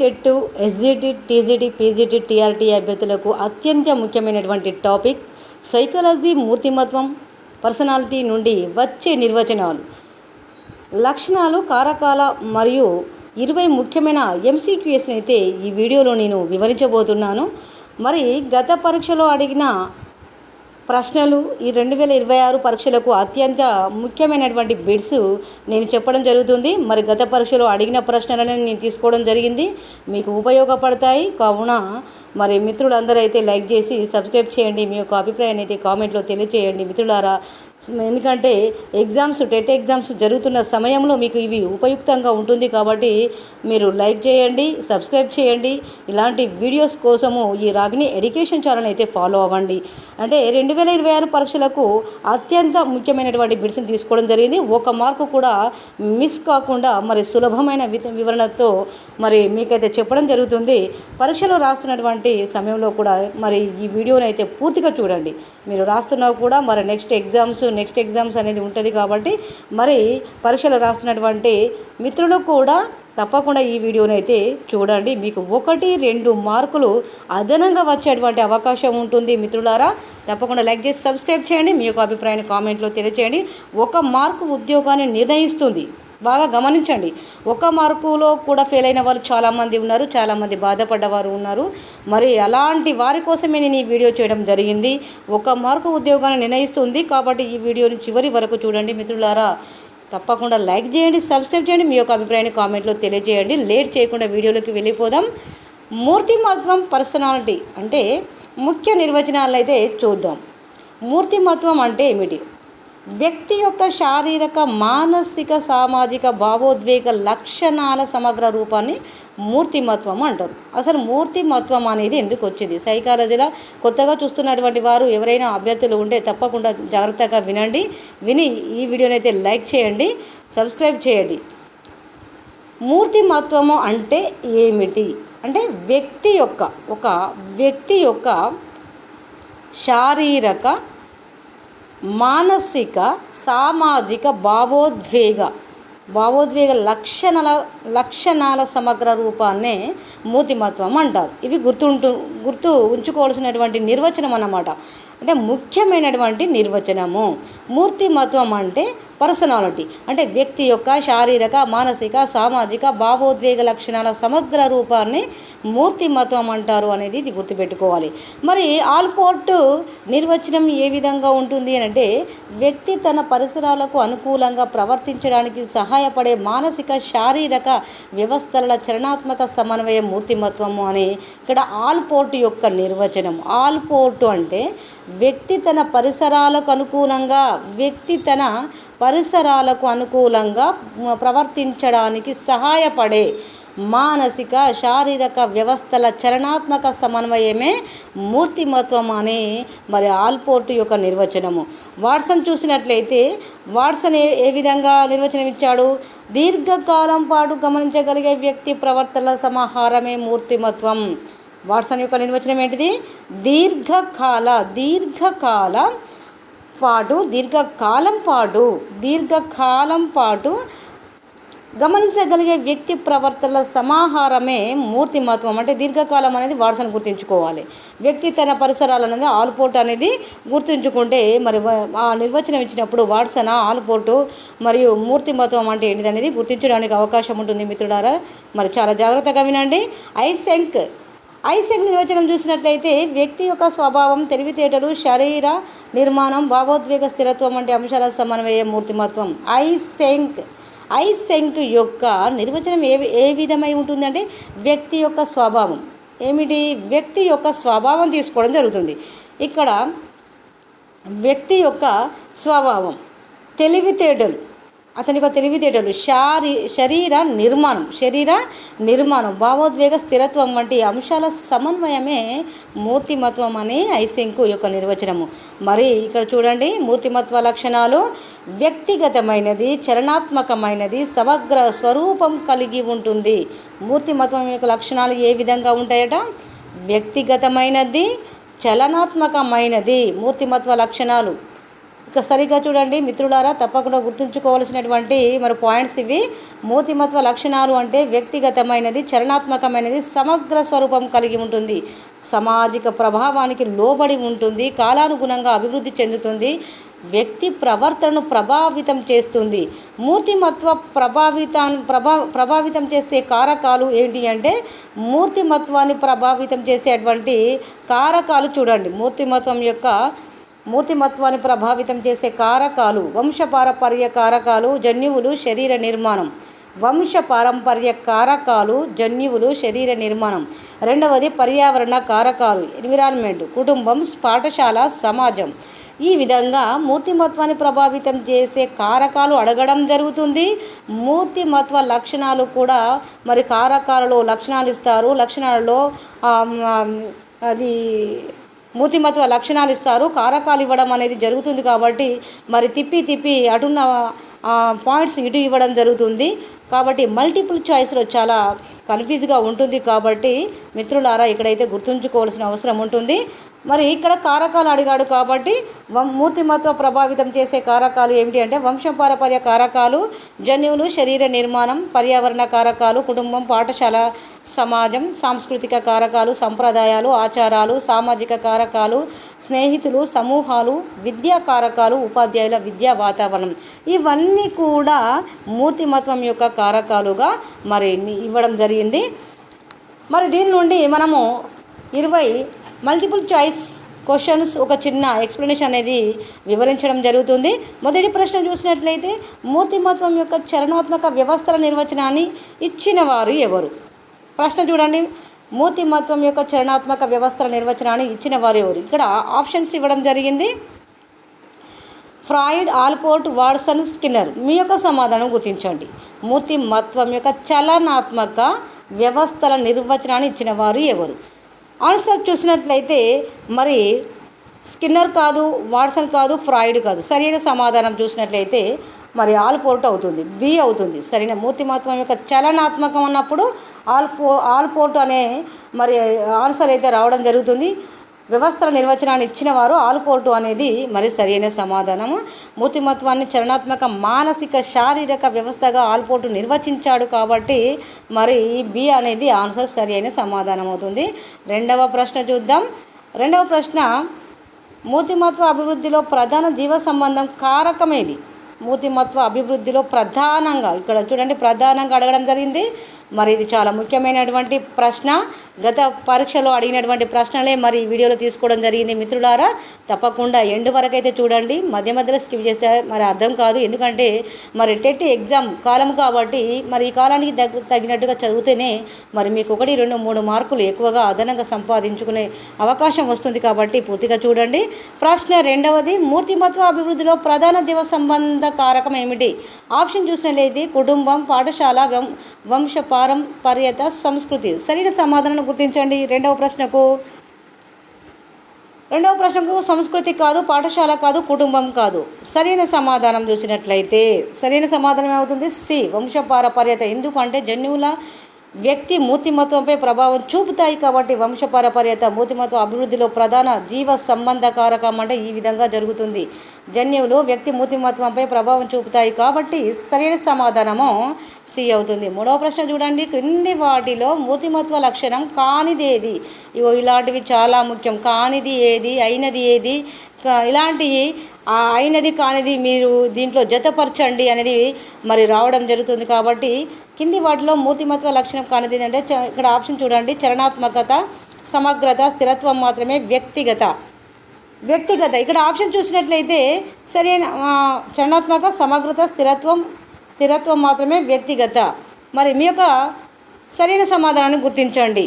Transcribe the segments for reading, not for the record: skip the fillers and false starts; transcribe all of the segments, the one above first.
TET, SGT, TGT, PGT, TRT అభ్యర్థులకు అత్యంత ముఖ్యమైనటువంటి టాపిక్ సైకాలజీ, మూర్తిమత్వం, పర్సనాలిటీ నుండి వచ్చే నిర్వచనాలు, లక్షణాలు, కారకాల మరియు 20 ముఖ్యమైన ఎంసీక్యూఎస్ని అయితే ఈ వీడియోలో నేను వివరించబోతున్నాను. మరి గత పరీక్షలో అడిగిన ప్రశ్నలు ఈ 2026 పరీక్షలకు అత్యంత ముఖ్యమైనటువంటి బిట్స్ నేను చెప్పడం జరుగుతుంది. మరి గత పరీక్షలో అడిగిన ప్రశ్నలను నేను తీసుకోవడం జరిగింది, మీకు ఉపయోగపడతాయి. కావున మరి మిత్రులందరూ అయితే లైక్ చేసి సబ్స్క్రైబ్ చేయండి, మీ యొక్క అభిప్రాయాన్ని అయితే కామెంట్లో తెలియజేయండి మిత్రులారా. ఎందుకంటే టెట్ ఎగ్జామ్స్ జరుగుతున్న సమయంలో మీకు ఇవి ఉపయుక్తంగా ఉంటుంది కాబట్టి మీరు లైక్ చేయండి, సబ్స్క్రైబ్ చేయండి. ఇలాంటి వీడియోస్ కోసము ఈ రాగిణి ఎడ్యుకేషన్ ఛానల్ అయితే ఫాలో అవ్వండి. అంటే 2026 పరీక్షలకు అత్యంత ముఖ్యమైనటువంటి బిట్స్ని తీసుకోవడం జరిగింది. ఒక మార్కు కూడా మిస్ కాకుండా మరి సులభమైన వివరణతో మరి మీకైతే చెప్పడం జరుగుతుంది. పరీక్షలో రాస్తున్నటువంటి సమయంలో కూడా మరి ఈ వీడియోని అయితే పూర్తిగా చూడండి. మీరు రాస్తున్నా కూడా మరి నెక్స్ట్ ఎగ్జామ్స్ అనేది ఉంటుంది కాబట్టి మరి పరీక్షలు రాస్తున్నటువంటి మిత్రులు కూడా తప్పకుండా ఈ వీడియోని అయితే చూడండి. మీకు 1-2 మార్కులు అదనంగా వచ్చేటువంటి అవకాశం ఉంటుంది మిత్రులారా. తప్పకుండా లైక్ చేసి సబ్స్క్రైబ్ చేయండి, మీ యొక్క అభిప్రాయాన్ని కామెంట్లో తెలియచేయండి. 1 మార్కు ఉద్యోగాన్ని నిర్ణయిస్తుంది. బాగా గమనించండి. 1 మార్కులో కూడా ఫెయిల్ అయిన వాళ్ళు చాలామంది ఉన్నారు, చాలామంది బాధపడ్డవారు ఉన్నారు. మరి అలాంటి వారి కోసమే నేను ఈ వీడియో చేయడం జరిగింది. 1 మార్కు ఉద్యోగాన్ని నిర్ణయిస్తుంది కాబట్టి ఈ వీడియోని చివరి వరకు చూడండి మిత్రులారా. తప్పకుండా లైక్ చేయండి, సబ్స్క్రైబ్ చేయండి, మీ యొక్క అభిప్రాయాన్ని కామెంట్లో తెలియజేయండి. లేట్ చేయకుండా వీడియోలోకి వెళ్ళిపోదాం. మూర్తిమత్వం, పర్సనాలిటీ అంటే ముఖ్య నిర్వచనాలు అయితే చూద్దాం. మూర్తిమత్వం అంటే ఏమిటి? వ్యక్తి యొక్క శారీరక, మానసిక, సామాజిక, భావోద్వేగ లక్షణాల సమగ్ర రూపాన్ని మూర్తిమత్వం అంటారు. అసలు మూర్తిమత్వం అనేది ఎందుకు వచ్చింది? సైకాలజీలో కొత్తగా చూస్తున్నటువంటి వారు ఎవరైనా అభ్యర్థులు ఉంటే తప్పకుండా జాగ్రత్తగా విని ఈ వీడియోని అయితే లైక్ చేయండి, సబ్స్క్రైబ్ చేయండి. మూర్తిమత్వము అంటే ఏమిటి అంటే ఒక వ్యక్తి యొక్క శారీరక, మానసిక, సామాజిక, భావోద్వేగ లక్షణాల సమగ్ర రూపాన్నే మూర్తిమత్వం అంటారు. ఇవి గుర్తు ఉంచుకోవాల్సినటువంటి నిర్వచనం అన్నమాట. అంటే ముఖ్యమైనటువంటి నిర్వచనము. మూర్తిమత్వం అంటే పర్సనాలిటీ అంటే వ్యక్తి యొక్క శారీరక, మానసిక, సామాజిక, భావోద్వేగ లక్షణాల సమగ్ర రూపాన్ని మూర్తిమత్వం అంటారు అనేది ఇది గుర్తుపెట్టుకోవాలి. మరి ఆల్పోర్ట్ నిర్వచనం ఏ విధంగా ఉంటుంది అని అంటే వ్యక్తి తన పరిసరాలకు అనుకూలంగా ప్రవర్తించడానికి సహాయపడే మానసిక, శారీరక వ్యవస్థల చలనాత్మక సమన్వయం మూర్తిమత్వము అని ఇక్కడ ఆల్పోర్ట్ యొక్క నిర్వచనం. ఆల్పోర్ట్ అంటే వ్యక్తి తన పరిసరాలకు అనుకూలంగా ప్రవర్తించడానికి సహాయపడే మానసిక, శారీరక వ్యవస్థల చలనాత్మక సమన్వయమే మూర్తిమత్వం అని మరి ఆల్పోర్ట్ యొక్క నిర్వచనము. వాట్సన్ చూసినట్లయితే వాట్సన్ ఏ విధంగా నిర్వచనం ఇచ్చాడు? దీర్ఘకాలం పాటు గమనించగలిగే వ్యక్తి ప్రవర్తనల సమాహారమే మూర్తిమత్వం. వాట్సన్ యొక్క నిర్వచనం ఏంటిది? దీర్ఘకాలం పాటు గమనించగలిగే వ్యక్తి ప్రవర్తనల సమాహారమే మూర్తిమత్వం. అంటే దీర్ఘకాలం అనేది వాట్సన్ గుర్తుంచుకోవాలి. వ్యక్తి తన పరిసరాలు అనేది ఆల్పోర్ట్ అనేది గుర్తుంచుకుంటే మరి ఆ నిర్వచనం ఇచ్చినప్పుడు వాట్సన్, ఆల్పోర్ట్ మరియు మూర్తిమత్వం అంటే ఏంటిది అనేది గుర్తించడానికి అవకాశం ఉంటుంది మిత్రులారా. మరి చాలా జాగ్రత్తగా వినండి. ఐసెంక్ నిర్వచనం చూసినట్లయితే వ్యక్తి యొక్క స్వభావం, తెలివితేటలు, శరీర నిర్మాణం, భావోద్వేగ స్థిరత్వం వంటి అంశాల సమన్వయం మూర్తిమత్వం. ఐసెంక్ యొక్క నిర్వచనం ఏ విధమై ఉంటుందంటే వ్యక్తి యొక్క స్వభావం. ఏమిటి? వ్యక్తి యొక్క స్వభావం తీసుకోవడం జరుగుతుంది. ఇక్కడ వ్యక్తి యొక్క స్వభావం, అతని యొక్క తెలివితేటలు, శరీర నిర్మాణం, భావోద్వేగ స్థిరత్వం వంటి అంశాల సమన్వయమే మూర్తిమత్వం అని ఐసెంక్ యొక్క నిర్వచనము. మరి ఇక్కడ చూడండి, మూర్తిమత్వ లక్షణాలు వ్యక్తిగతమైనది, చలనాత్మకమైనది, సమగ్ర స్వరూపం కలిగి ఉంటుంది. మూర్తిమత్వం యొక్క లక్షణాలు ఏ విధంగా ఉంటాయట? వ్యక్తిగతమైనది, చలనాత్మకమైనది మూర్తిమత్వ లక్షణాలు. ఇక సరిగ్గా చూడండి మిత్రులారా, తప్పకుండా గుర్తుంచుకోవాల్సినటువంటి మరి పాయింట్స్ ఇవి. మూర్తిమత్వ లక్షణాలు అంటే వ్యక్తిగతమైనది, చలనాత్మకమైనది, సమగ్ర స్వరూపం కలిగి ఉంటుంది, సామాజిక ప్రభావానికి లోబడి ఉంటుంది, కాలానుగుణంగా అభివృద్ధి చెందుతుంది, వ్యక్తి ప్రవర్తనను ప్రభావితం చేస్తుంది. మూర్తిమత్వ ప్రభావితం చేసే కారకాలు ఏంటి అంటే, మూర్తిమత్వాన్ని ప్రభావితం చేసేటువంటి కారకాలు చూడండి. మూర్తిమత్వాన్ని ప్రభావితం చేసే కారకాలు: వంశపారంపర్య కారకాలు, జన్యువులు, శరీర నిర్మాణం. వంశపారంపర్య కారకాలు, జన్యువులు, శరీర నిర్మాణం. రెండవది పర్యావరణ కారకాలు, ఎన్విరాన్మెంట్, కుటుంబం, పాఠశాల, సమాజం. ఈ విధంగా మూర్తిమత్వాన్ని ప్రభావితం చేసే కారకాలు అడగడం జరుగుతుంది. మూర్తిమత్వ లక్షణాలు కూడా మరి కారకాలలో లక్షణాలు ఇస్తారు. లక్షణాలలో అది మూర్తిమత్వ లక్షణాలు ఇస్తారు, కారకాలు ఇవ్వడం అనేది జరుగుతుంది. కాబట్టి మరి తిప్పి అటున్న పాయింట్స్ ఇటు ఇవ్వడం జరుగుతుంది. కాబట్టి మల్టిపుల్ చాయిస్లో చాలా కన్ఫ్యూజ్గా ఉంటుంది. కాబట్టి మిత్రులారా, ఇక్కడైతే గుర్తుంచుకోవాల్సిన అవసరం ఉంటుంది. మరి ఇక్కడ కారకాలు అడిగాడు కాబట్టి మూర్తిమత్వ ప్రభావితం చేసే కారకాలు ఏమిటి అంటే, వంశపారంపర్య కారకాలు, జన్యువులు, శరీర నిర్మాణం, పర్యావరణ కారకాలు, కుటుంబం, పాఠశాల, సమాజం, సాంస్కృతిక కారకాలు, సంప్రదాయాలు, ఆచారాలు, సామాజిక కారకాలు, స్నేహితులు, సమూహాలు, విద్యా కారకాలు, ఉపాధ్యాయుల విద్యా వాతావరణం. ఇవన్నీ కూడా మూర్తిమత్వం యొక్క కారకాలుగా మరి ఇవ్వడం జరిగింది. మరి దీని నుండి మనము 20 మల్టిపుల్ చాయిస్ క్వశ్చన్స్ ఒక చిన్న ఎక్స్ప్లెనేషన్ అనేది వివరించడం జరుగుతుంది. మొదటి ప్రశ్న చూసినట్లయితే, మూర్తిమత్వం యొక్క చలనాత్మక వ్యవస్థల నిర్వచనాన్ని ఇచ్చిన వారు ఎవరు? ప్రశ్న చూడండి, మూర్తిమత్వం యొక్క చలనాత్మక వ్యవస్థల నిర్వచనాన్ని ఇచ్చిన వారు ఎవరు? ఇక్కడ ఆప్షన్స్ ఇవ్వడం జరిగింది: ఫ్రాయిడ్, ఆల్పోర్ట్, వాట్సన్, స్కిన్నర్. మీ యొక్క సమాధానం గుర్తించండి. మూర్తిమత్వం యొక్క చలనాత్మక వ్యవస్థల నిర్వచనాన్ని ఇచ్చిన వారు ఎవరు? ఆన్సర్ చూసినట్లయితే మరి స్కిన్నర్ కాదు, వాట్సన్ కాదు, ఫ్రాయిడ్ కాదు. సరైన సమాధానం చూసినట్లయితే మరి ఆల్పోర్ట్ అవుతుంది, బి అవుతుంది. సరైన మూర్తిమత్వం యొక్క చలనాత్మకం అన్నప్పుడు ఆల్పోర్ట్ అనే మరి ఆన్సర్ అయితే రావడం జరుగుతుంది. వ్యవస్థల నిర్వచనాన్ని ఇచ్చిన వారు ఆల్పోర్టు అనేది మరి సరైన సమాధానము. మూర్తిమత్వాన్ని చలనాత్మక మానసిక శారీరక వ్యవస్థగా ఆల్పోర్టు నిర్వచించాడు కాబట్టి మరి బి అనేది ఆన్సర్ సరైన సమాధానం అవుతుంది. రెండవ ప్రశ్న చూద్దాం. రెండవ ప్రశ్న, మూర్తిమత్వ అభివృద్ధిలో ప్రధాన జీవ సంబంధం కారకమేది? మూర్తిమత్వ అభివృద్ధిలో ప్రధానంగా, ఇక్కడ చూడండి ప్రధానంగా అడగడం జరిగింది. మరి ఇది చాలా ముఖ్యమైనటువంటి ప్రశ్న. గత పరీక్షలో అడిగినటువంటి ప్రశ్నలే మరి ఈ వీడియోలో తీసుకోవడం జరిగింది. మిత్రులారా, తప్పకుండా ఎండ్ వరకు అయితే చూడండి. మధ్యలో స్కిప్ చేస్తే మరి అర్థం కాదు. ఎందుకంటే మరి టెట్ ఎగ్జామ్ కాలం కాబట్టి మరి ఈ కాలానికి తగినట్టుగా చదివితేనే మరి మీకు 1, 2, 3 మార్కులు ఎక్కువగా అదనంగా సంపాదించుకునే అవకాశం వస్తుంది. కాబట్టి పూర్తిగా చూడండి. ప్రశ్న రెండవది, మూర్తిమత్వ అభివృద్ధిలో ప్రధాన జీవ సంబంధ కారకం ఏమిటి? ఆప్షన్ చూసినట్లయితే కుటుంబం, పాఠశాల, వంశపారంపర్యత, సంస్కృతి. సరైన సమాధానం గుర్తించండి. రెండవ ప్రశ్నకు సంస్కృతి కాదు, పాఠశాల కాదు, కుటుంబం కాదు. సరైన సమాధానం చూసినట్లయితే సరైన సమాధానం ఏమవుతుంది? సి, వంశపారంపర్యత. ఎందుకంటే జన్యువుల వ్యక్తి మూర్తిమత్వంపై ప్రభావం చూపుతాయి కాబట్టి వంశపారంపర్యత మూర్తిమత్వ అభివృద్ధిలో ప్రధాన జీవ సంబంధ కారకం అంటే ఈ విధంగా జరుగుతుంది. జన్యువులు వ్యక్తి మూర్తిమత్వంపై ప్రభావం చూపుతాయి కాబట్టి సరైన సమాధానము సి అవుతుంది. మూడవ ప్రశ్న చూడండి, క్రింది వాటిలో మూర్తిమత్వ లక్షణం కానిది ఏది? ఇలాంటివి చాలా ముఖ్యం. కానిది ఏది, అయినది ఏది, ఇలాంటి అయినది కానిది మీరు దీంట్లో జతపరచండి అనేది మరి రావడం జరుగుతుంది. కాబట్టి కింది వాటిలో మూర్తిమత్వ లక్షణం కానిది అంటే ఇక్కడ ఆప్షన్ చూడండి, చలనాత్మకత, సమగ్రత, స్థిరత్వం మాత్రమే వ్యక్తిగత. ఇక్కడ ఆప్షన్ చూసినట్లయితే సరైన చలనాత్మక, సమగ్రత, స్థిరత్వం మాత్రమే వ్యక్తిగత. మరి మీ యొక్క సరైన సమాధానాన్ని గుర్తించండి.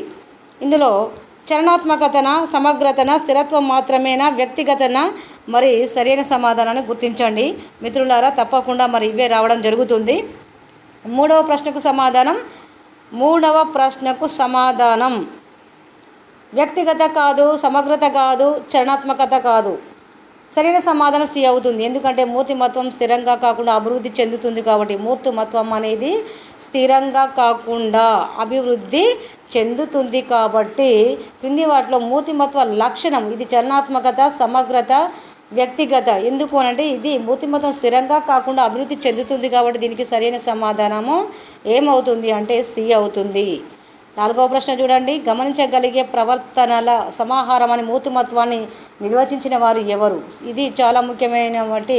ఇందులో చలనాత్మకతన, సమగ్రతన, స్థిరత్వం మాత్రమేనా, వ్యక్తిగతన? మరి సరైన సమాధానాన్ని గుర్తించండి. మిత్రులారా, తప్పకుండా మరి ఇవే రావడం జరుగుతుంది. మూడవ ప్రశ్నకు సమాధానం వ్యక్తిగత కాదు, సమగ్రత కాదు, చలనాత్మకత కాదు. సరైన సమాధానం సి అవుతుంది. ఎందుకంటే మూర్తిమత్వం స్థిరంగా కాకుండా అభివృద్ధి చెందుతుంది కాబట్టి మూర్తిమత్వం అనేది స్థిరంగా కాకుండా అభివృద్ధి చెందుతుంది కాబట్టి క్రింది వాటిలో మూర్తిమత్వ లక్షణం ఇది చలనాత్మకత, సమగ్రత, వ్యక్తిగత. ఎందుకు అనంటే ఇది మూర్తిమత్వం స్థిరంగా కాకుండా అభివృద్ధి చెందుతుంది కాబట్టి దీనికి సరైన సమాధానము ఏమవుతుంది అంటే సి అవుతుంది. 4వ ప్రశ్న చూడండి. గమనించగలిగే ప్రవర్తనల సమాహారం అని మూర్తిమత్వాన్ని నిర్వచించిన వారు ఎవరు? ఇది చాలా ముఖ్యమైనటువంటి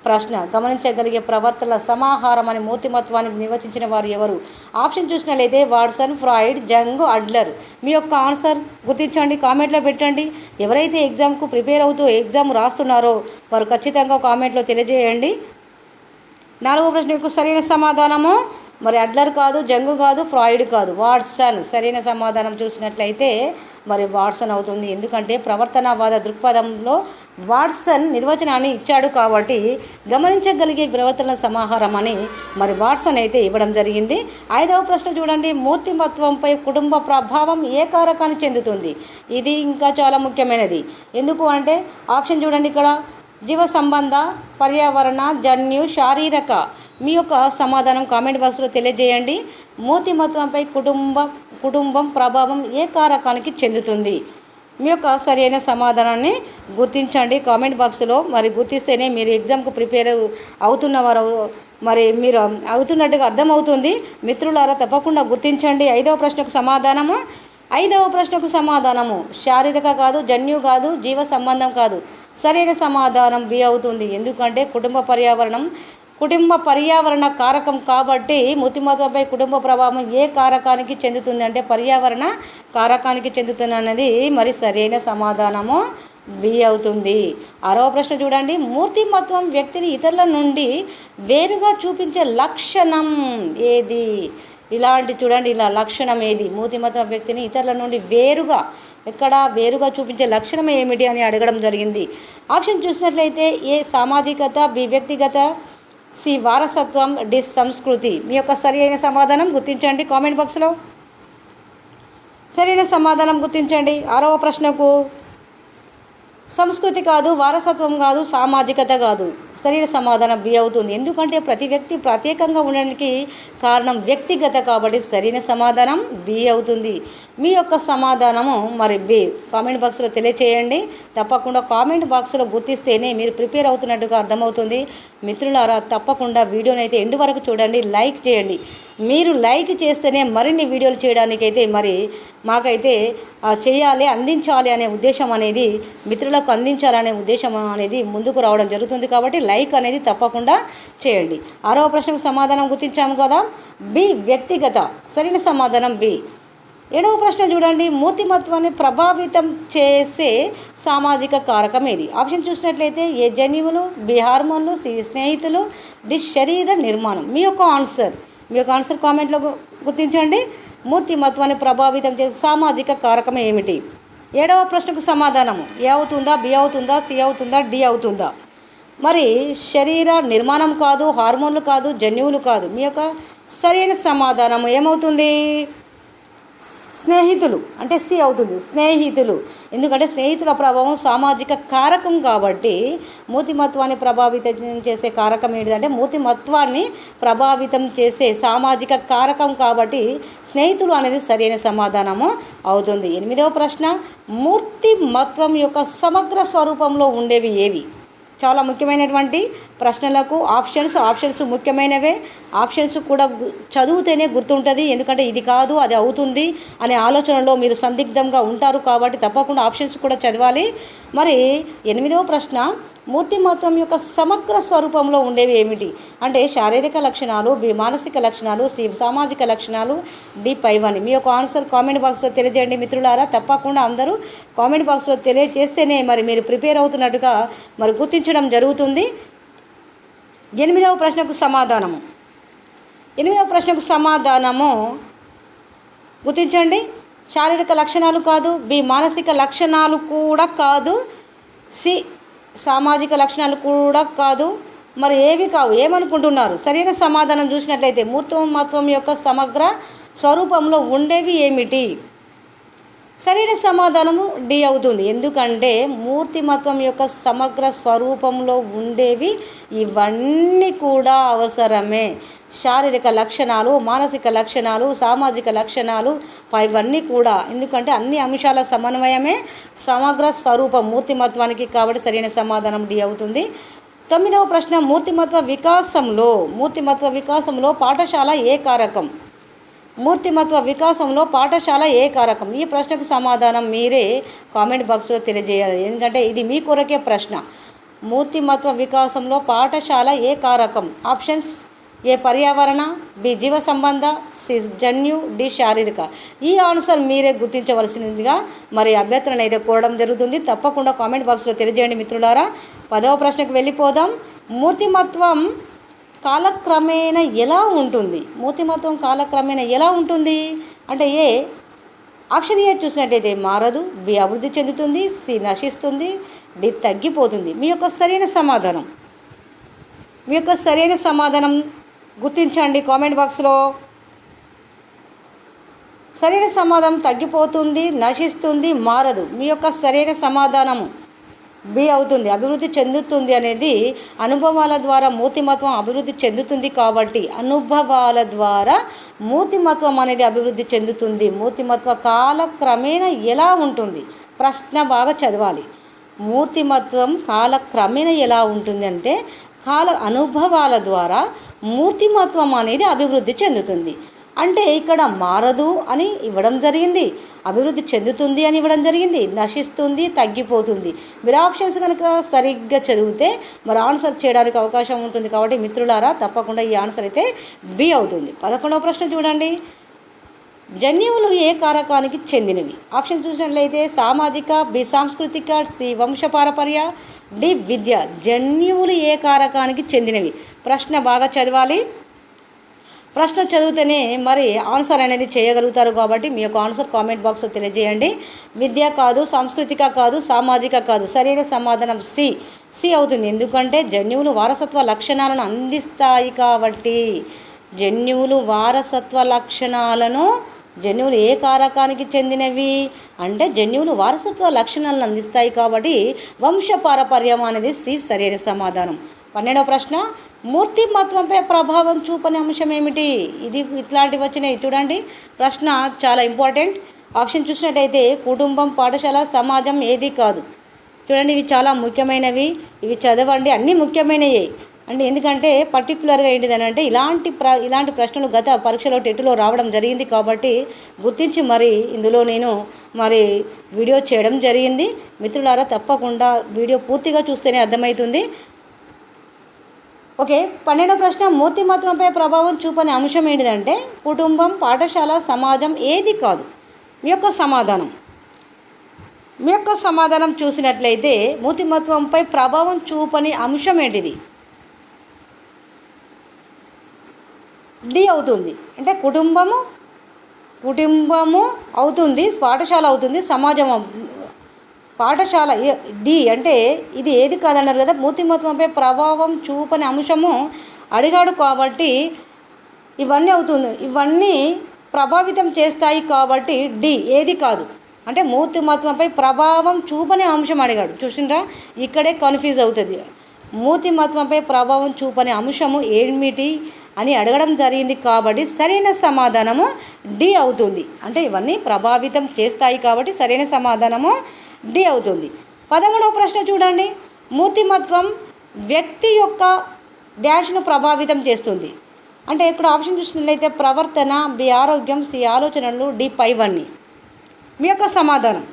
ప్రశ్న. గమనించగలిగే ప్రవర్తనల సమాహారం అని మూర్తిమత్వాన్ని నిర్వచించిన వారు ఎవరు? ఆప్షన్ చూసినట్లయితే వాట్సన్, ఫ్రాయిడ్, జంగ్, అడ్లర్. మీ యొక్క ఆన్సర్ గుర్తించండి, కామెంట్లో పెట్టండి. ఎవరైతే ఎగ్జామ్కు ప్రిపేర్ అవుతూ ఎగ్జామ్ రాస్తున్నారో వారు ఖచ్చితంగా కామెంట్లో తెలియజేయండి. 4వ ప్రశ్నకు సరైన సమాధానము మరి అడ్లర్ కాదు, జంగు కాదు, ఫ్రాయిడ్ కాదు, వాట్సన్. సరైన సమాధానం చూసినట్లయితే మరి వాట్సన్ అవుతుంది. ఎందుకంటే ప్రవర్తనవాద దృక్పథంలో వాట్సన్ నిర్వచనాన్ని ఇచ్చాడు కాబట్టి గమనించగలిగే ప్రవర్తనల సమాహారం అని మరి వాట్సన్ అయితే ఇవ్వడం జరిగింది. 5వ ప్రశ్న చూడండి. మూర్తిమత్వంపై కుటుంబ ప్రభావం ఏ కారకాన్ని చెందుతుంది? ఇది ఇంకా చాలా ముఖ్యమైనది. ఎందుకు అంటే ఆప్షన్ చూడండి. ఇక్కడ జీవ సంబంధ, పర్యావరణ, జన్యు, శారీరక. మీ యొక్క సమాధానం కామెంట్ బాక్స్లో తెలియజేయండి. మూర్తిమత్వంపై కుటుంబం ప్రభావం ఏ కారకానికి చెందుతుంది? మీ యొక్క సరైన సమాధానాన్ని గుర్తించండి కామెంట్ బాక్స్లో. మరి గుర్తిస్తేనే మీరు ఎగ్జామ్కు ప్రిపేర్ అవుతున్నవారు మరి మీరు అవుతున్నట్టుగా అర్థమవుతుంది. మిత్రులారా తప్పకుండా గుర్తించండి. 5వ ప్రశ్నకు సమాధానము శారీరక కాదు, జన్యు కాదు, జీవ సంబంధం కాదు. సరైన సమాధానం బి అవుతుంది. ఎందుకంటే కుటుంబ పర్యావరణ కారకం కాబట్టి మూర్తిమత్వంపై కుటుంబ ప్రభావం ఏ కారకానికి చెందుతుంది అంటే పర్యావరణ కారకానికి చెందుతుంది అన్నది మరి సరైన సమాధానము బి అవుతుంది. 6వ ప్రశ్న చూడండి. మూర్తిమత్వం వ్యక్తిని ఇతరుల నుండి వేరుగా చూపించే లక్షణం ఏది? చూడండి ఇలా లక్షణం ఏది? మూర్తిమత్వం వ్యక్తిని ఇతరుల నుండి వేరుగా చూపించే లక్షణం ఏమిటి అని అడగడం జరిగింది. ఆప్షన్ చూసినట్లయితే ఏ సామాజికత, బి వ్యక్తిగత, సి వారసత్వం, డి సంస్కృతి. మీ యొక్క సరైన సమాధానం గుర్తించండి కామెంట్ బాక్స్లో. సరైన సమాధానం గుర్తించండి. 6వ ప్రశ్నకు సంస్కృతి కాదు, వారసత్వం కాదు, సామాజికత కాదు. సరైన సమాధానం బి అవుతుంది. ఎందుకంటే ప్రతి వ్యక్తి ప్రత్యేకంగా ఉండడానికి కారణం వ్యక్తిగత కాబట్టి సరైన సమాధానం బి అవుతుంది. మీ యొక్క సమాధానము మరి బి కామెంట్ బాక్స్లో తెలియచేయండి. తప్పకుండా కామెంట్ బాక్స్లో గుర్తిస్తేనే మీరు ప్రిపేర్ అవుతున్నట్టుగా అర్థమవుతుంది. మిత్రులారా తప్పకుండా వీడియోని అయితే ఎండ్ వరకు చూడండి, లైక్ చేయండి. మీరు లైక్ చేస్తేనే మరిన్ని వీడియోలు చేయడానికైతే మరి మాకైతే చేయాలి, అందించాలి అనే ఉద్దేశం అనేది, మిత్రులకు అందించాలనే ఉద్దేశం అనేది ముందుకు రావడం జరుగుతుంది కాబట్టి లైక్ అనేది తప్పకుండా చేయండి. 6వ ప్రశ్నకు సమాధానం గుర్తించాము కదా, బి వ్యక్తిగత. సరైన సమాధానం బి. 7వ ప్రశ్న చూడండి. మూర్తిమత్వాన్ని ప్రభావితం చేసే సామాజిక కారకం ఏది? ఆప్షన్ చూసినట్లయితే ఏ జన్యువులు, బి హార్మోన్లు, సి స్నేహితులు, డి శరీర నిర్మాణం. మీ యొక్క ఆన్సర్ కామెంట్లో గుర్తించండి. మూర్తిమత్వాన్ని ప్రభావితం చేసే సామాజిక కారకం ఏమిటి? 7వ ప్రశ్నకు సమాధానము ఏ అవుతుందా, బి అవుతుందా, సి అవుతుందా, డి అవుతుందా? మరి శరీర నిర్మాణం కాదు, హార్మోన్లు కాదు, జన్యువులు కాదు. మీ యొక్క సరైన సమాధానము ఏమవుతుంది? స్నేహితులు అంటే సి అవుతుంది. స్నేహితులు. ఎందుకంటే స్నేహితుల ప్రభావం సామాజిక కారకం కాబట్టి మూర్తిమత్వాన్ని ప్రభావితం చేసే కారకం ఏంటిదంటే మూర్తిమత్వాన్ని ప్రభావితం చేసే సామాజిక కారకం కాబట్టి స్నేహితులు అనేది సరైన సమాధానము అవుతుంది. 8వ ప్రశ్న. మూర్తిమత్వం యొక్క సమగ్ర స్వరూపంలో ఉండేవి ఏవి? చాలా ముఖ్యమైనటువంటి ప్రశ్నలకు ఆప్షన్స్ ముఖ్యమైనవే. ఆప్షన్స్ కూడా చదివితేనే గుర్తుంటుంది. ఎందుకంటే ఇది కాదు అది అవుతుంది అనే ఆలోచనలో మీరు సందిగ్ధంగా ఉంటారు కాబట్టి తప్పకుండా ఆప్షన్స్ కూడా చదవాలి. మరి 8వ ప్రశ్న. మూర్తిమత్వం యొక్క సమగ్ర స్వరూపంలో ఉండేవి ఏమిటి అంటే శారీరక లక్షణాలు, బి మానసిక లక్షణాలు, సి సామాజిక లక్షణాలు, డి పైవని. మీ యొక్క ఆన్సర్ కామెంట్ బాక్స్లో తెలియజేయండి మిత్రులారా. తప్పకుండా అందరూ కామెంట్ బాక్స్లో తెలియజేస్తేనే మరి మీరు ప్రిపేర్ అవుతున్నట్టుగా మరి గుర్తించడం జరుగుతుంది. 8వ ప్రశ్నకు సమాధానము గుర్తించండి. శారీరక లక్షణాలు కాదు, బి మానసిక లక్షణాలు కూడా కాదు, సి సామాజిక లక్షణాలు కూడా కాదు. మరి ఏవి కావు? ఏమనుకుంటున్నారు? సరైన సమాధానం చూసినట్లయితే మూర్తిమత్వం యొక్క సమగ్ర స్వరూపంలో ఉండేవి ఏమిటి? సరైన సమాధానము డి అవుతుంది. ఎందుకంటే మూర్తిమత్వం యొక్క సమగ్ర స్వరూపంలో ఉండేవి ఇవన్నీ కూడా అవసరమే. శారీరక లక్షణాలు, మానసిక లక్షణాలు, సామాజిక లక్షణాలు ఇవన్నీ కూడా, ఎందుకంటే అన్ని అంశాల సమన్వయమే సమగ్ర స్వరూపం మూర్తిమత్వానికి. కాబట్టి సరైన సమాధానం డి అవుతుంది. 9వ ప్రశ్న, మూర్తిమత్వ వికాసంలో పాఠశాల ఏ కారకం? మూర్తిమత్వ వికాసంలో పాఠశాల ఏ కారకం? ఈ ప్రశ్నకు సమాధానం మీరే కామెంట్ బాక్స్లో తెలియజేయాలి, ఎందుకంటే ఇది మీ కొరకే ప్రశ్న. మూర్తిమత్వ వికాసంలో పాఠశాల ఏ కారకం? ఆప్షన్స్: ఏ పర్యావరణ, బి జీవ సంబంధ, సి జన్యు, డి శారీరక. ఈ ఆన్సర్ మీరే గుర్తించవలసిందిగా మరి అభ్యర్థులను అయితే కోరడం జరుగుతుంది. తప్పకుండా కామెంట్ బాక్స్లో తెలియజేయండి మిత్రులారా. 10వ ప్రశ్నకు వెళ్ళిపోదాం. మూర్తిమత్వం కాలక్రమేణా ఎలా ఉంటుంది? మూర్తిమత్వం కాలక్రమేణా ఎలా ఉంటుంది అంటే ఆప్షన్ ఏ చూసినట్టయితే మారదు, బి అభివృద్ధి చెందుతుంది, సి నశిస్తుంది, డి తగ్గిపోతుంది. మీ యొక్క సరైన సమాధానం గుర్తించండి కామెంట్ బాక్స్లో. సరైన సమాధానం తగ్గిపోతుంది, నశిస్తుంది, మారదు. మీ యొక్క సరైన సమాధానము బి అవుతుంది. అభివృద్ధి చెందుతుంది అనేది అనుభవాల ద్వారా మూర్తిమత్వం అభివృద్ధి చెందుతుంది. కాబట్టి అనుభవాల ద్వారా మూర్తిమత్వం అనేది అభివృద్ధి చెందుతుంది. మూర్తిమత్వ కాలక్రమేణా ఎలా ఉంటుంది? ప్రశ్న బాగా చదవాలి. మూర్తిమత్వం కాలక్రమేణా ఎలా ఉంటుంది అంటే అనుభవాల ద్వారా మూర్తిమత్వం అనేది అభివృద్ధి చెందుతుంది. అంటే ఇక్కడ మారదు అని ఇవ్వడం జరిగింది, అభివృద్ధి చెందుతుంది అని ఇవ్వడం జరిగింది, నశిస్తుంది, తగ్గిపోతుంది. మీరు ఆప్షన్స్ కనుక సరిగ్గా చదివితే మరి ఆన్సర్ చేయడానికి అవకాశం ఉంటుంది. కాబట్టి మిత్రులారా తప్పకుండా ఈ ఆన్సర్ అయితే బి అవుతుంది. 11వ ప్రశ్న చూడండి. జన్యువులు ఏ కారకానికి చెందినవి? ఆప్షన్ చూసినట్లయితే సామాజిక, బి సాంస్కృతిక, సి వంశపారపర్య, డి విద్య. జన్యువులు ఏ కారకానికి చెందినవి? ప్రశ్న బాగా చదవాలి. ప్రశ్న చదివితేనే మరి ఆన్సర్ అనేది చేయగలుగుతారు. కాబట్టి మీ యొక్క ఆన్సర్ కామెంట్ బాక్స్లో తెలియజేయండి. విద్య కాదు, సాంస్కృతిక కాదు, సామాజిక కాదు. సరైన సమాధానం సి అవుతుంది. ఎందుకంటే జన్యువులు వారసత్వ లక్షణాలను అందిస్తాయి. కాబట్టి జన్యువులు వారసత్వ లక్షణాలను జన్యువులు ఏ కారకానికి చెందినవి అంటే జన్యువులు వారసత్వ లక్షణాలను అందిస్తాయి. కాబట్టి వంశపారపర్యం అనేది సి సరైన సమాధానం. 12వ ప్రశ్న, మూర్తిమత్వంపై ప్రభావం చూపని అంశం ఏమిటి? ఇది ఇట్లాంటివి వచ్చినాయి చూడండి. ప్రశ్న చాలా ఇంపార్టెంట్. ఆప్షన్ చూసినట్టయితే కుటుంబం, పాఠశాల, సమాజం ఏది కాదు. చూడండి, ఇవి చాలా ముఖ్యమైనవి. ఇవి చదవండి, అన్నీ ముఖ్యమైనవి అంటే ఎందుకంటే పర్టికులర్గా ఏంటిదని అంటే ఇలాంటి ప్రశ్నలు గత పరీక్షలో టెట్లో రావడం జరిగింది. కాబట్టి గుర్తించి మరి ఇందులో నేను మరి వీడియో చేయడం జరిగింది. మిత్రులారా తప్పకుండా వీడియో పూర్తిగా చూస్తేనే అర్థమవుతుంది. ఓకే, 12వ ప్రశ్న, మూర్తిమత్వంపై ప్రభావం చూపని అంశం ఏంటిదంటే కుటుంబం, పాఠశాల, సమాజం ఏది కాదు. మీ యొక్క సమాధానం చూసినట్లయితే మూర్తిమత్వంపై ప్రభావం చూపని అంశం ఏంటిది? డి అవుతుంది. అంటే కుటుంబము అవుతుంది, పాఠశాల అవుతుంది, సమాజం. పాఠశాల డి అంటే ఇది ఏది కాదన్నారు కదా. మూర్తిమత్వంపై ప్రభావం చూపని అంశము అడిగాడు కాబట్టి ఇవన్నీ అవుతుంది, ఇవన్నీ ప్రభావితం చేస్తాయి. కాబట్టి డి ఏది కాదు అంటే మూర్తిమత్వంపై ప్రభావం చూపని అంశం అడిగాడు. చూసిండ్రా, ఇక్కడే కన్ఫ్యూజ్ అవుతుంది. మూర్తిమత్వంపై ప్రభావం చూపని అంశము ఏమిటి అని అడగడం జరిగింది. కాబట్టి సరైన సమాధానము డి అవుతుంది. అంటే ఇవన్నీ ప్రభావితం చేస్తాయి కాబట్టి సరైన సమాధానము డి అవుతుంది. 13వ ప్రశ్న చూడండి. మూర్తిమత్వం వ్యక్తి యొక్క డాష్ను ప్రభావితం చేస్తుంది. అంటే ఇక్కడ ఆప్షన్ చూసినట్లయితే ప్రవర్తన, బి ఆరోగ్యం, సి ఆలోచనలు, డి పైవన్నీ. మీ యొక్క సమాధానము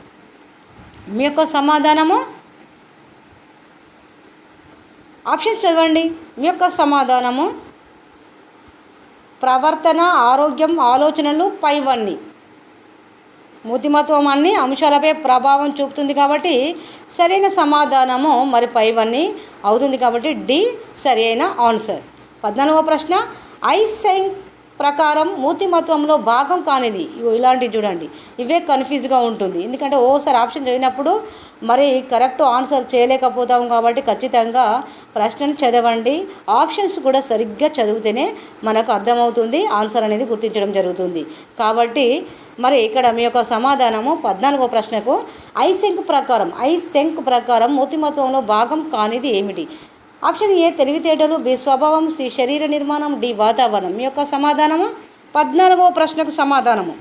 ఆప్షన్స్ చదవండి. మీ యొక్క సమాధానము ప్రవర్తన, ఆరోగ్యం, ఆలోచనలు, పైవన్నీ. మూర్తిమత్వం అన్ని అంశాలపై ప్రభావం చూపుతుంది కాబట్టి సరైన సమాధానము మరి పైవన్నీ అవుతుంది. కాబట్టి డి సరైన ఆన్సర్. 14వ ప్రశ్న, ఐసెంగ్ ప్రకారం మూర్తిమత్వంలో భాగం కానిది. ఇలాంటివి చూడండి, ఇవే కన్ఫ్యూజ్గా ఉంటుంది. ఎందుకంటే ఓసారి ఆప్షన్ చదివినప్పుడు మరి కరెక్ట్ ఆన్సర్ చేయలేకపోతాం. కాబట్టి ఖచ్చితంగా ప్రశ్నను చదవండి. ఆప్షన్స్ కూడా సరిగ్గా చదివితేనే మనకు అర్థమవుతుంది, ఆన్సర్ అనేది గుర్తించడం జరుగుతుంది. కాబట్టి మరి ఇక్కడ మీ యొక్క సమాధానము 14వ ప్రశ్నకు ఐసెంక్ ప్రకారం మూర్తిమత్వంలో భాగం కానిది ఏమిటి? ఆప్షన్ ఏ తెలివితేటలు, బి స్వభావం, సి శరీర నిర్మాణం, డి వాతావరణం. మీ యొక్క సమాధానము 14వ ప్రశ్నకు సమాధానము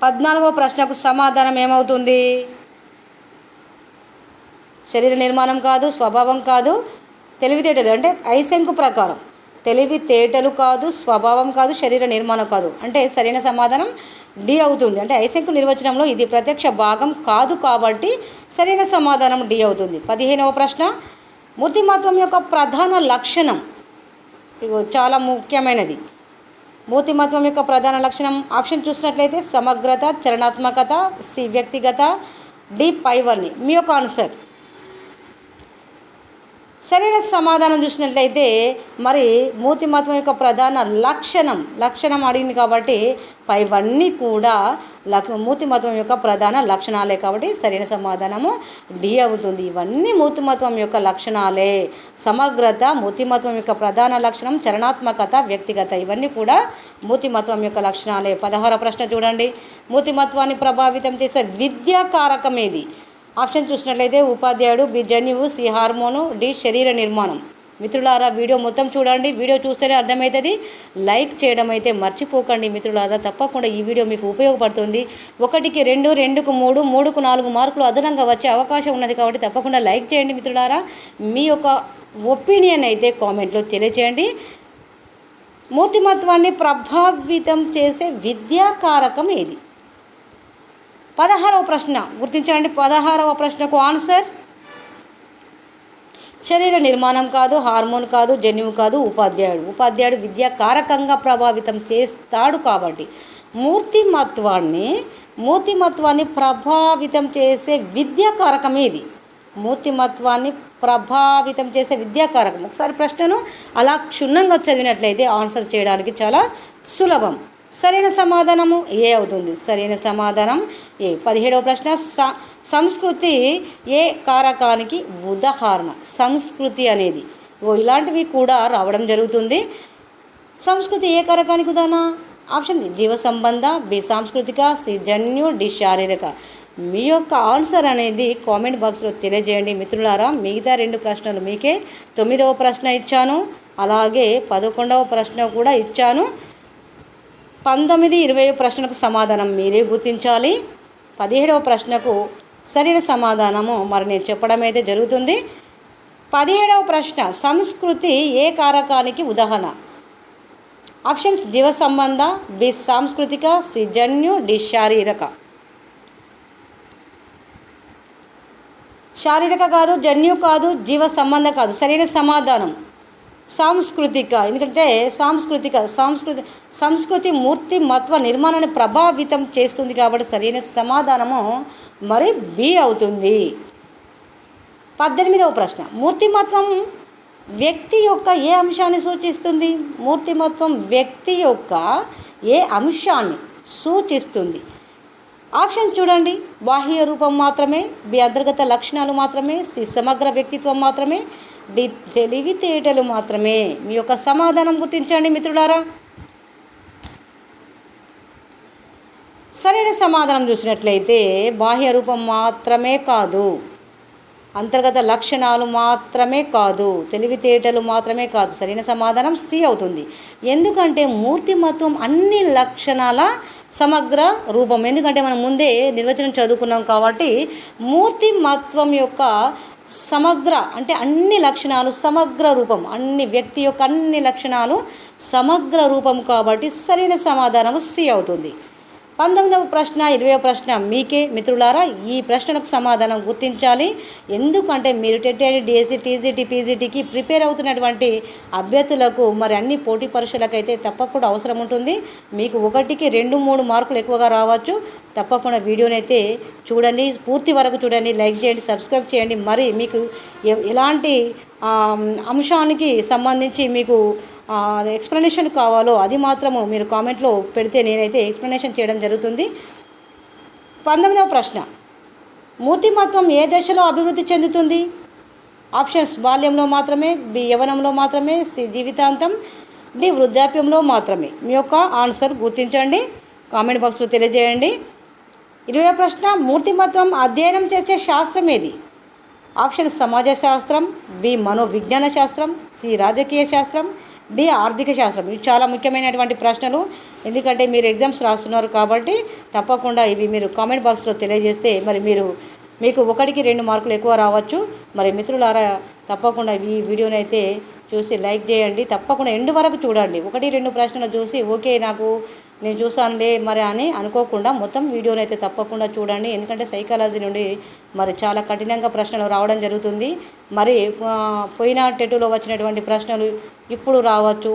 14వ ప్రశ్నకు సమాధానం ఏమవుతుంది? శరీర నిర్మాణం కాదు, స్వభావం కాదు, తెలివితేటలు అంటే ఐసెంక్ ప్రకారం తెలివితేటలు కాదు, స్వభావం కాదు, శరీర నిర్మాణం కాదు. అంటే సరైన సమాధానం డి అవుతుంది. అంటే ఐసెంక్ నిర్వచనంలో ఇది ప్రత్యక్ష భాగం కాదు కాబట్టి సరైన సమాధానం డి అవుతుంది. 15వ ప్రశ్న మూర్తిమత్వం యొక్క ప్రధాన లక్షణం. ఇగో చాలా ముఖ్యమైనది. మూర్తిమత్వం యొక్క ప్రధాన లక్షణం ఆప్షన్ చూసినట్లయితే సమగ్రత, చలనాత్మకత, సి వ్యక్తిగత, డి పైవన్నీ. మీ యొక్క ఆన్సర్. సరైన సమాధానం చూసినట్లయితే మరి మూర్తిమత్వం యొక్క ప్రధాన లక్షణం అడిగింది కాబట్టి పైవన్నీ కూడా మూర్తిమత్వం యొక్క ప్రధాన లక్షణాలే కాబట్టి సరైన సమాధానము డి అవుతుంది. ఇవన్నీ మూర్తిమత్వం యొక్క లక్షణాలే. సమగ్రత మూర్తిమత్వం యొక్క ప్రధాన లక్షణం, చలనాత్మకత, వ్యక్తిగత ఇవన్నీ కూడా మూర్తిమత్వం యొక్క లక్షణాలే. 16వ ప్రశ్న చూడండి. మూర్తిమత్వాన్ని ప్రభావితం చేసే విద్యా కారకం ఏది? ఆప్షన్ చూసినట్లయితే ఉపాధ్యాయుడు, బి జన్యువు, సి హార్మోను, డి శరీర నిర్మాణం. మిత్రులారా వీడియో మొత్తం చూడండి. వీడియో చూస్తేనే అర్థమవుతుంది. లైక్ చేయడం అయితే మర్చిపోకండి మిత్రులారా. తప్పకుండా ఈ వీడియో మీకు ఉపయోగపడుతుంది. 1కి 2, 2కు 3, 3కు 4 మార్కులు అదనంగా వచ్చే అవకాశం ఉన్నది కాబట్టి తప్పకుండా లైక్ చేయండి మిత్రులారా. మీ యొక్క ఒపీనియన్ అయితే కామెంట్లో తెలియజేయండి. మూర్తిమత్వాన్ని ప్రభావితం చేసే విద్యాకారకం ఏది? 16వ ప్రశ్న గుర్తించండి. 16వ ప్రశ్నకు ఆన్సర్ శరీర నిర్మాణం కాదు, హార్మోన్ కాదు, జన్యువు కాదు, ఉపాధ్యాయుడు విద్యా కారకంగా ప్రభావితం చేస్తాడు కాబట్టి మూర్తిమత్వాన్ని ప్రభావితం చేసే విద్యాకారకం ఏది? మూర్తిమత్వాన్ని ప్రభావితం చేసే విద్యాకారకం. ఒకసారి ప్రశ్నను అలా క్షుణ్ణంగా చదివినట్లయితే ఆన్సర్ చేయడానికి చాలా సులభం. సరైన సమాధానము ఏ అవుతుంది. సరైన సమాధానం ఏ. 17వ ప్రశ్న సంస్కృతి ఏ కారకానికి ఉదాహరణ? సంస్కృతి అనేది ఇలాంటివి కూడా రావడం జరుగుతుంది. సంస్కృతి ఏ కారకానికి ఉదాహరణ? ఆప్షన్ జీవ సంబంధ, బి సాంస్కృతిక, సి జన్యు, డి శారీరక. మీ యొక్క ఆన్సర్ అనేది కామెంట్ బాక్స్లో తెలియజేయండి మిత్రులారా. మిగతా 2 ప్రశ్నలు మీకే 9వ ప్రశ్న ఇచ్చాను, అలాగే 11వ ప్రశ్న కూడా ఇచ్చాను. 19, 20 ప్రశ్నకు సమాధానం మీరే గుర్తించాలి. 17వ ప్రశ్నకు సరైన సమాధానము మరి నేను చెప్పడం అయితే జరుగుతుంది. 17వ ప్రశ్న సంస్కృతి ఏ కారకానికి ఉదాహరణ? ఆప్షన్స్ జీవ సంబంధ, బి సాంస్కృతిక, సి జన్యు, డి శారీరక. శారీరక కాదు, జన్యు కాదు, జీవ సంబంధ కాదు. సరైన సమాధానం సాంస్కృతిక. ఎందుకంటే సంస్కృతి మూర్తిమత్వ నిర్మాణాన్ని ప్రభావితం చేస్తుంది కాబట్టి సరైన సమాధానము మరి బి అవుతుంది. 18వ ప్రశ్న మూర్తిమత్వం వ్యక్తి యొక్క ఏ అంశాన్ని సూచిస్తుంది? మూర్తిమత్వం వ్యక్తి యొక్క ఏ అంశాన్ని సూచిస్తుంది? ఆప్షన్ చూడండి. బాహ్య రూపం మాత్రమే, బి అంతర్గత లక్షణాలు మాత్రమే, సి సమగ్ర వ్యక్తిత్వం మాత్రమే, డి తెలివితేటలు మాత్రమే. మీ యొక్క సమాధానం గుర్తించండి మిత్రులారా. సరైన సమాధానం చూసినట్లయితే బాహ్య రూపం మాత్రమే కాదు, అంతర్గత లక్షణాలు మాత్రమే కాదు, తెలివితేటలు మాత్రమే కాదు. సరైన సమాధానం సి అవుతుంది. ఎందుకంటే మూర్తిమత్వం అన్ని లక్షణాల సమగ్ర రూపం. ఎందుకంటే మనం ముందే నిర్వచనం చదువుకున్నాం కాబట్టి మూర్తిమత్వం యొక్క సమగ్ర అంటే అన్ని లక్షణాలు సమగ్ర రూపం. వ్యక్తి యొక్క అన్ని లక్షణాలు సమగ్ర రూపం కాబట్టి సరైన సమాధానం సి అవుతుంది. 19వ ప్రశ్న 20వ ప్రశ్న మీకే మిత్రులారా. ఈ ప్రశ్నలకు సమాధానం గుర్తించాలి. ఎందుకంటే మీరు టెట్, డిఎస్సి, టీజీటీ, పీజీటీకి ప్రిపేర్ అవుతున్నటువంటి అభ్యర్థులకు మరి అన్ని పోటీ పరీక్షలకైతే తప్పకుండా అవసరం ఉంటుంది. మీకు 1కి 2, 3 మార్కులు ఎక్కువగా రావచ్చు. తప్పకుండా వీడియోనైతే చూడండి, పూర్తి వరకు చూడండి, లైక్ చేయండి, సబ్స్క్రైబ్ చేయండి. మరి మీకు ఎలాంటి అంశానికి సంబంధించి మీకు ఎక్స్ప్లెనేషన్ కావాలో అది మాత్రము మీరు కామెంట్లో పెడితే నేనైతే ఎక్స్ప్లెనేషన్ చేయడం జరుగుతుంది. 19వ ప్రశ్న మూర్తిమత్వం ఏ దశలో అభివృద్ధి చెందుతుంది? ఆప్షన్స్ బాల్యంలో మాత్రమే, బి యవ్వనంలో మాత్రమే, సి జీవితాంతం, డి వృద్ధాప్యంలో మాత్రమే. మీ యొక్క ఆన్సర్ గుర్తించండి, కామెంట్ బాక్స్లో తెలియజేయండి. 20వ ప్రశ్న, మూర్తిమత్వం అధ్యయనం చేసే శాస్త్రం ఏది? ఆప్షన్ సమాజ శాస్త్రం, బి మనోవిజ్ఞాన శాస్త్రం, సి రాజకీయ శాస్త్రం, డి ఆర్థిక శాస్త్రం. ఇవి చాలా ముఖ్యమైనటువంటి ప్రశ్నలు, ఎందుకంటే మీరు ఎగ్జామ్స్ రాస్తున్నారు కాబట్టి తప్పకుండా ఇవి మీరు కామెంట్ బాక్స్లో తెలియజేస్తే మరి మీకు 1కి 2 మార్కులు ఎక్కువ రావచ్చు. మరి మిత్రులారా తప్పకుండా ఈ వీడియోని అయితే చూసి లైక్ చేయండి, తప్పకుండా ఎండ్ వరకు చూడండి. 1, 2 ప్రశ్నలు చూసి ఓకే నేను చూసానులే మరి అని అనుకోకుండా మొత్తం వీడియోని అయితే తప్పకుండా చూడండి. ఎందుకంటే సైకాలజీ నుండి మరి చాలా కఠినంగా ప్రశ్నలు రావడం జరుగుతుంది. మరి పోయిన టెట్టులో వచ్చినటువంటి ప్రశ్నలు ఇప్పుడు రావచ్చు,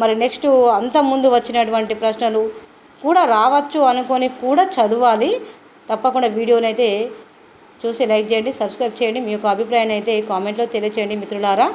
మరి నెక్స్ట్ అంత ముందు వచ్చినటువంటి ప్రశ్నలు కూడా రావచ్చు అనుకొని కూడా చదవాలి. తప్పకుండా వీడియోని అయితే చూసి లైక్ చేయండి, సబ్స్క్రైబ్ చేయండి. మీ యొక్క అభిప్రాయాన్ని అయితే కామెంట్లో తెలియచేయండి మిత్రులారా.